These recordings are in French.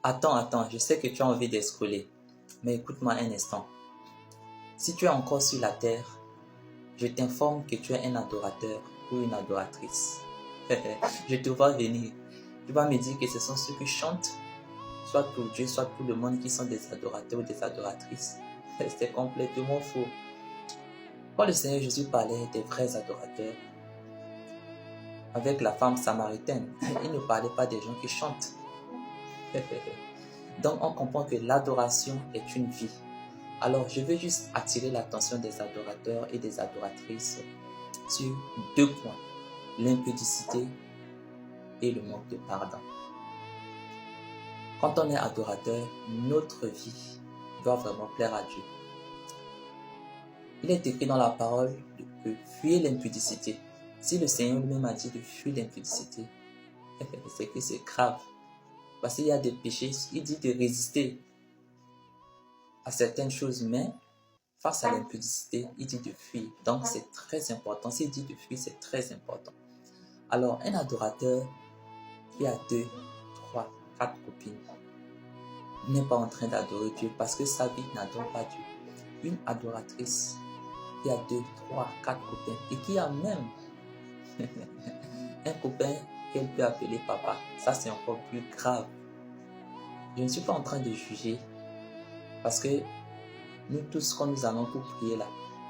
Attends, je sais que tu as envie de scroller, mais écoute-moi un instant. Si tu es encore sur la terre, je t'informe que tu es un adorateur ou une adoratrice. Je te vois venir. Tu vas me dire que ce sont ceux qui chantent, soit pour Dieu, soit pour le monde, qui sont des adorateurs ou des adoratrices. C'est complètement faux. Quand le Seigneur Jésus parlait des vrais adorateurs, avec la femme samaritaine, il ne parlait pas des gens qui chantent. Donc on comprend que l'adoration est une vie. Alors je veux juste attirer l'attention des adorateurs et des adoratrices sur deux points: l'impudicité et le manque de pardon. Quand on est adorateur, notre vie doit vraiment plaire à Dieu. Il est écrit dans la parole de fuir l'impudicité. Si le Seigneur lui-même a dit de fuir l'impudicité, c'est que c'est grave. Parce qu'il y a des péchés, il dit de résister à certaines choses, mais face à l'impudicité, il dit de fuir. Donc c'est très important. S'il dit de fuir, c'est très important. Alors, un adorateur qui a 2, 3, 4 copines n'est pas en train d'adorer Dieu parce que sa vie n'adore pas Dieu. Une adoratrice qui a 2, 3, 4 copains et qui a même un copain qu'elle peut appeler papa, ça c'est encore plus grave. Je ne suis pas en train de juger parce que nous tous, quand nous allons pour prier là,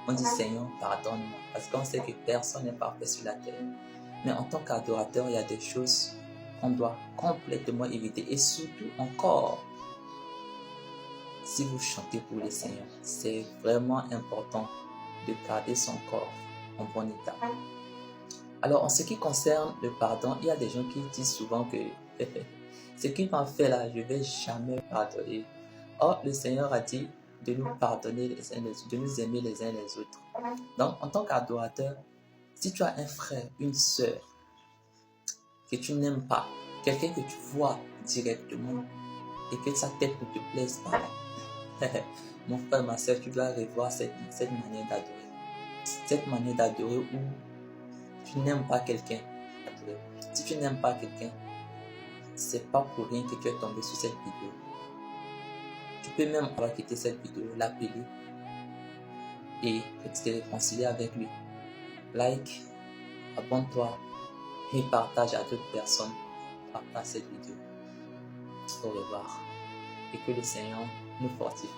on dit Seigneur, pardonne-moi, parce qu'on sait que personne n'est parfait sur la terre. Mais en tant qu'adorateur, il y a des choses qu'on doit complètement éviter. Et surtout encore, si vous chantez pour le Seigneur, c'est vraiment important de garder son corps en bon état. Alors, en ce qui concerne le pardon, il y a des gens qui disent souvent que ce qu'il m'a fait là, je ne vais jamais pardonner. Or, le Seigneur a dit de nous pardonner les uns les autres, de nous aimer les uns les autres. Donc, en tant qu'adorateur, si tu as un frère, une sœur que tu n'aimes pas, quelqu'un que tu vois directement et que sa tête ne te plaise pas, mon frère, ma sœur, tu dois revoir cette manière d'adorer. Cette manière d'adorer où tu n'aimes pas quelqu'un. Si tu n'aimes pas quelqu'un, c'est pas pour rien que tu es tombé sur cette vidéo. Tu peux même avoir quitté cette vidéo, l'appeler et te réconcilier avec lui. Like, abonne-toi et partage à d'autres personnes. Partage cette vidéo. Au revoir et que le Seigneur nous fortifie.